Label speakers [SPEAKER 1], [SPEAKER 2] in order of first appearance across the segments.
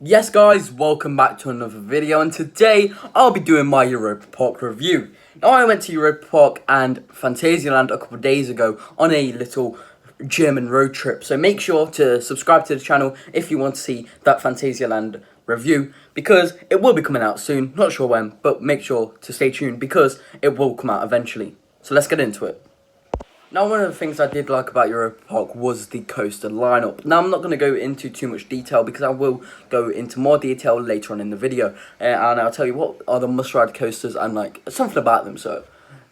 [SPEAKER 1] Yes guys, welcome back to another video, and today I'll be doing my Europa Park review. Now I went to Europa Park and Phantasialand a couple of days ago on a little German road trip, so make sure to subscribe to the channel if you want to see that Phantasialand review, because it will be coming out soon, not sure when, but make sure to stay tuned because it will come out eventually. So let's get into it. Now, one of the things I did like about Europa Park was the coaster lineup. Now, I'm not going to go into too much detail because I will go into more detail later on in the video. And I'll tell you what are the must-ride coasters and, like, something about them. So,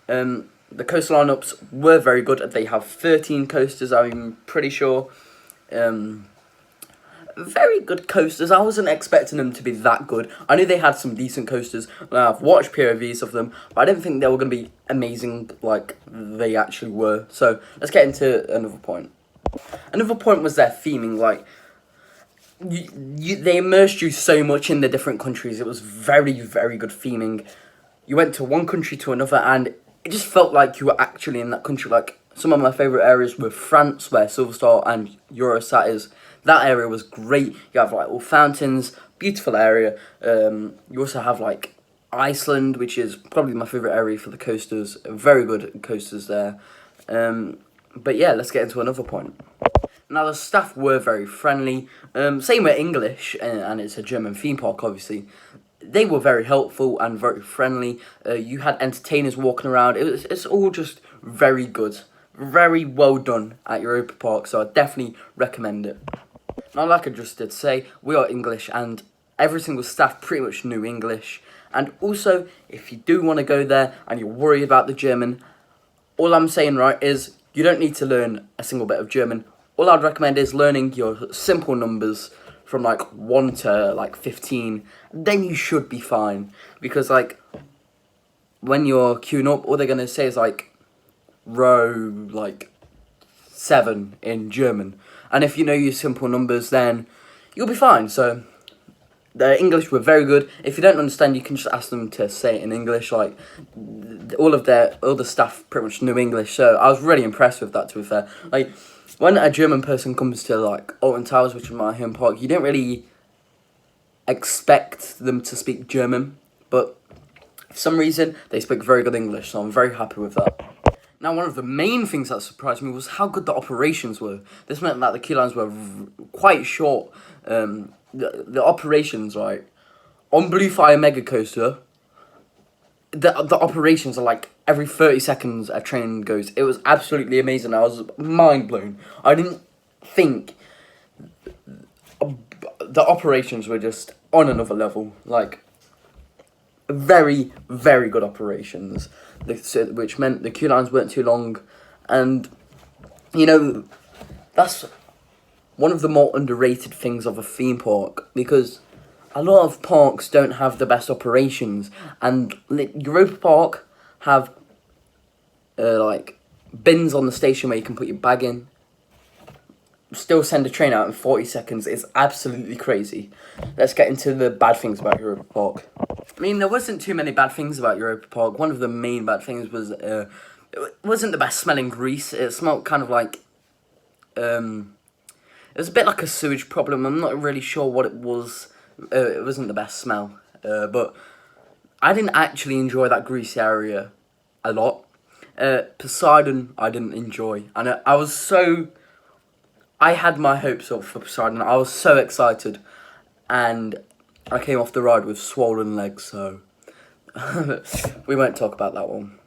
[SPEAKER 1] the coaster lineups were very good. They have 13 coasters, I'm pretty sure. Very good coasters. I wasn't expecting them to be that good. I knew they had some decent coasters. I've watched POVs of them, but I didn't think they were going to be amazing like they actually were. So let's get into another point. Another point was their theming. Like, they immersed you so much in the different countries. It was very, very good theming. You went to one country to another, and it just felt like you were actually in that country. Like, some of my favourite areas were France, where Silverstar and Eurosat is. That area was great. You have like all fountains, beautiful area. You also have like Iceland, which is probably my favourite area for the coasters. Very good coasters there. But yeah, let's get into another point. Now, the staff were very friendly. Same with English, and it's a German theme park, obviously. They were very helpful and very friendly. You had entertainers walking around. It's all just very good. Very well done at Europa Park, so I definitely recommend it. Now, like I just did say, we are English, and every single staff pretty much knew English. And also, if you do want to go there and you're worried about the German, all I'm saying, right, is you don't need to learn a single bit of German. All I'd recommend is learning your simple numbers from like 1 to like 15. Then you should be fine. Because like, when you're queuing up, all they're going to say is like, row like 7 in German, and if you know your simple numbers, then you'll be fine. So the English were very good. If you don't understand, you can just ask them to say it in English. Like, all the staff pretty much knew English, so I was really impressed with that, to be fair. Like, when a German person comes to like Alton Towers, which is my home park, you don't really expect them to speak German, but for some reason they speak very good English, so I'm very happy with that. Now, one of the main things that surprised me was how good the operations were. This meant that the queue lines were quite short. The operations, right, on Blue Fire Mega Coaster, the operations are like every 30 seconds a train goes. It was absolutely amazing. I was mind blown. I didn't think the operations were just on another level. Like, very, very good operations, which meant the queue lines weren't too long. And, you know, that's one of the more underrated things of a theme park, because a lot of parks don't have the best operations, and Europa Park have like bins on the station where you can put your bag in. Still send a train out in 40 seconds. It's absolutely crazy. Let's get into the bad things about Europa Park. I mean, there wasn't too many bad things about Europa Park. One of the main bad things was it wasn't the best smelling grease. It smelled kind of like it was a bit like a sewage problem. I'm not really sure what it was. It wasn't the best smell, but I didn't actually enjoy that greasy area a lot. Poseidon I didn't enjoy, and I had my hopes up for Poseidon. I was so excited, and I came off the ride with swollen legs, so we won't talk about that one.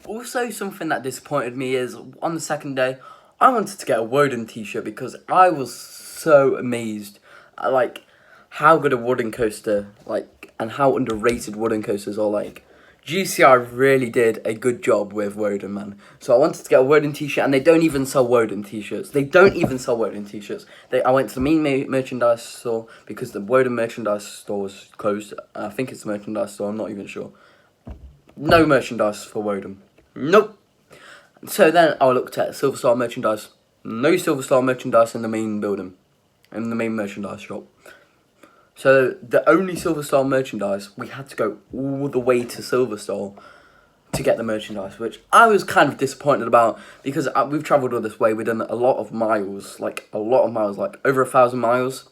[SPEAKER 1] Also, something that disappointed me is, on the second day, I wanted to get a Woden t-shirt because I was so amazed at, like, how good a wooden coaster, like, and how underrated wooden coasters are. Like, GCI really did a good job with Woden, man. So I wanted to get a Woden t-shirt, and they don't even sell Woden t-shirts. I went to the main merchandise store because the Woden merchandise store was closed. I think it's the merchandise store, I'm not even sure. No merchandise for Woden. Nope. So then I looked at Silverstar merchandise. No Silverstar merchandise in the main building, in the main merchandise shop. So the only Silverstar merchandise, we had to go all the way to Silverstar to get the merchandise, which I was kind of disappointed about, because we've travelled all this way. We've done a lot of miles, like over 1,000 miles.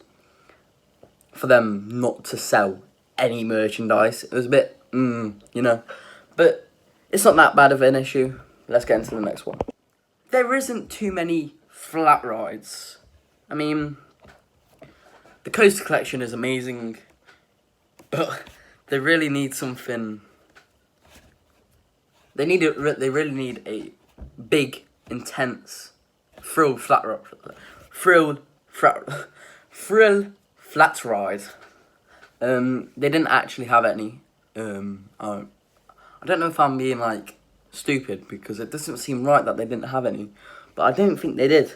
[SPEAKER 1] for them not to sell any merchandise. It was a bit, you know. But it's not that bad of an issue. Let's get into the next one. There isn't too many flat rides. I mean, the Coaster Collection is amazing, but they really need something. They really need a big, intense, thrill flat ride. They didn't actually have any. I don't know if I'm being like stupid, because it doesn't seem right that they didn't have any, but I don't think they did.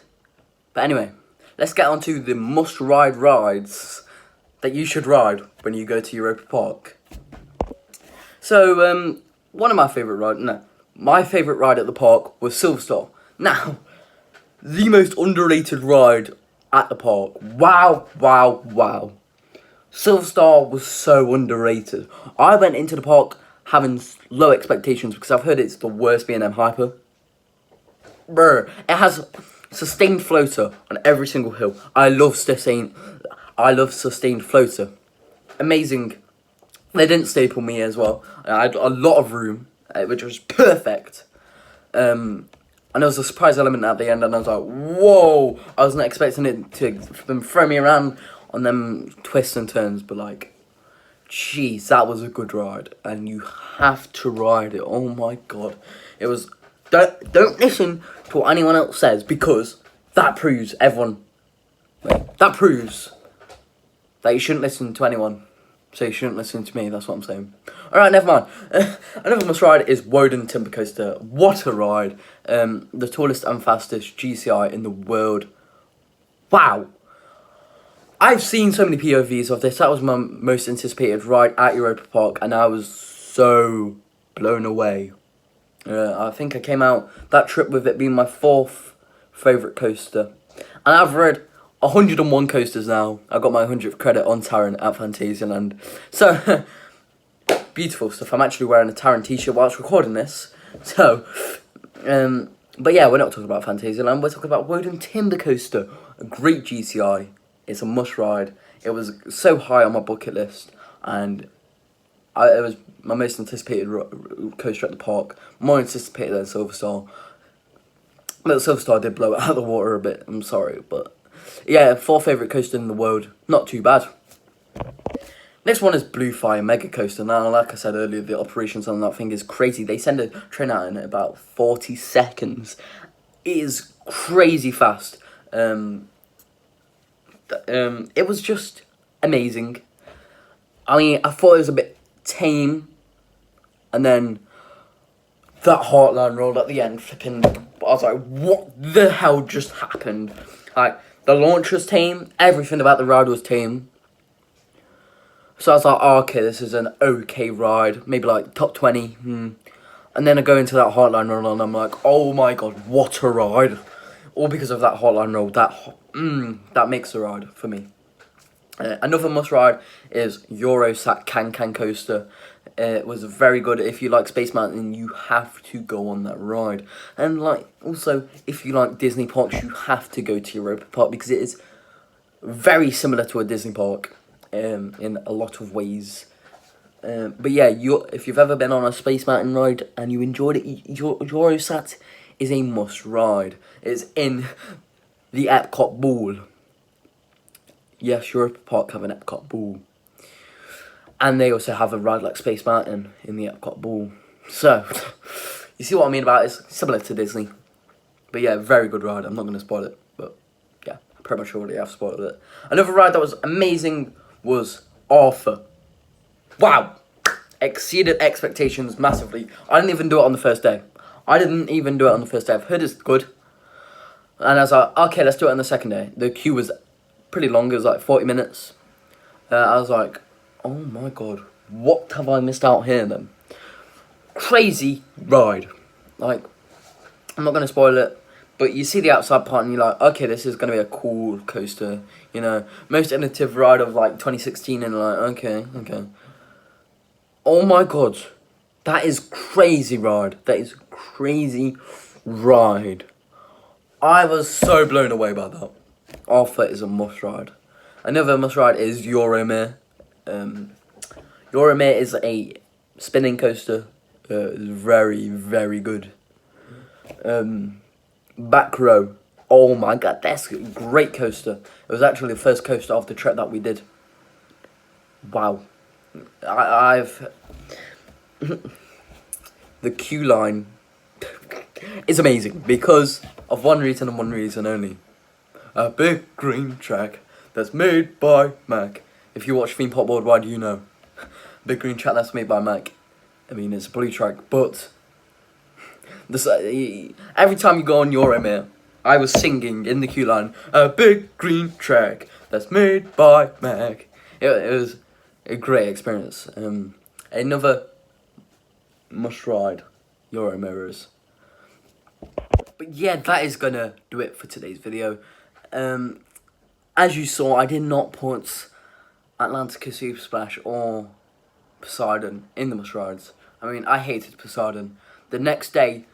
[SPEAKER 1] But anyway, let's get on to the must-ride rides that you should ride when you go to Europa Park. So, one of my favourite my favourite ride at the park was Silver Star. Now, the most underrated ride at the park. Wow. Silver Star was so underrated. I went into the park having low expectations because I've heard it's the worst B&M Hyper. Bruh, it has sustained floater on every single hill. I love sustained floater. Amazing. They didn't staple me as well. I had a lot of room, which was perfect. And there was a surprise element at the end, and I was like, whoa! I wasn't expecting it to throw me around on them twists and turns, but like, jeez, that was a good ride, and you have to ride it. Oh my god, it was. Don't listen to what anyone else says, because that proves that proves that you shouldn't listen to anyone. So you shouldn't listen to me. That's what I'm saying. All right, never mind. Another must ride is Woden Timber Coaster. What a ride! The tallest and fastest GCI in the world. Wow. I've seen so many POVs of this. That was my most anticipated ride at Europa Park, and I was so blown away. I think I came out that trip with it being my 4th favourite coaster. And I've read 101 coasters now. I got my 100th credit on Taron at Phantasialand. So, beautiful stuff. I'm actually wearing a Taron t-shirt whilst recording this. So, but yeah, we're not talking about Phantasialand. We're talking about Woden Timber Coaster. A great GCI. It's a must ride. It was so high on my bucket list, and it was my most anticipated coaster at the park. More anticipated than Silver Star. But Silver Star did blow it out of the water a bit. I'm sorry, but yeah, 4th favourite coaster in the world. Not too bad. Next one is Blue Fire Mega Coaster. Now, like I said earlier, the operations on that thing is crazy. They send a train out in about 40 seconds. It is crazy fast. It was just amazing. I mean, I thought it was a bit tame, and then that Heartline roll at the end, flipping, I was like, what the hell just happened? Like, the launch was tame, everything about the ride was tame. So I was like, oh, okay, this is an okay ride, maybe like top 20. And then I go into that Heartline roll, and I'm like, oh my god, what a ride. All because of that Heartline roll, that makes the ride for me. Another must ride is Eurosat Can Coaster. It was very good. If you like Space Mountain, you have to go on that ride. And like, also, if you like Disney parks, you have to go to Europa Park, because it is very similar to a Disney park in a lot of ways. But yeah, if you've ever been on a Space Mountain ride and you enjoyed it, Eurosat is a must ride. It's in the Epcot Ball. Yes, Europa Park have an Epcot Ball. And they also have a ride like Space Mountain in the Epcot Ball. So, you see what I mean about it? It's similar to Disney. But yeah, very good ride. I'm not going to spoil it. But yeah, I pretty much already have spoiled it. Another ride that was amazing was Arthur. Wow. Exceeded expectations massively. I didn't even do it on the first day. I've heard it's good. And I was like, okay, let's do it on the second day. The queue was pretty long. It was like 40 minutes. I was like, oh my god, what have I missed out here then? Crazy ride. Like, I'm not going to spoil it, but you see the outside part and you're like, okay, this is going to be a cool coaster. You know, most innovative ride of like 2016, and like, okay. Oh my god, that is crazy ride. That is crazy ride. I was so blown away by that. Arthur is a must ride. Another must ride is Euromir. Euromir is a spinning coaster. It's very, very good. Back row. Oh my god, that's a great coaster. It was actually the first coaster of the trip that we did. Wow. I've the queue line is amazing because of one reason and one reason only. A big green track that's made by Mac. If you watch Theme Park Worldwide, you know. Big green track that's made by Mac. I mean, it's a blue track, but this, every time you go on Euromir, I was singing in the queue line, a big green track that's made by Mac. It was a great experience. Another must ride, Euromir. But yeah, that is gonna do it for today's video. As you saw, I did not put Atlantica Super Splash or Poseidon in the must rides. I mean, I hated Poseidon. The next day,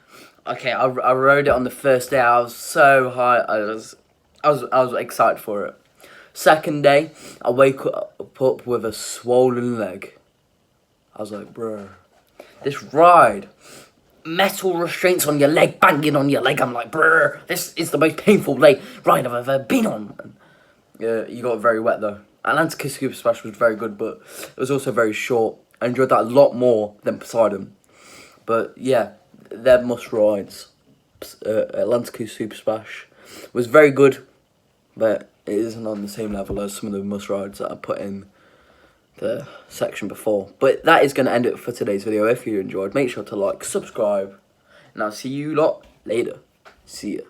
[SPEAKER 1] okay, I rode it on the first day. I was so high. I was excited for it. Second day, I wake up with a swollen leg. I was like, bro, this ride, metal restraints on your leg, banging on your leg. I'm like, bro, this is the most painful ride I've ever been on. Yeah, you got very wet though. Atlantica Super Splash was very good, but it was also very short. I enjoyed that a lot more than Poseidon. But yeah, they're must rides. Atlantica Super Splash was very good, but it isn't on the same level as some of the must rides that I put in the section before. But that is going to end it for today's video. If you enjoyed, make sure to like, subscribe, and I'll see you lot later. See ya.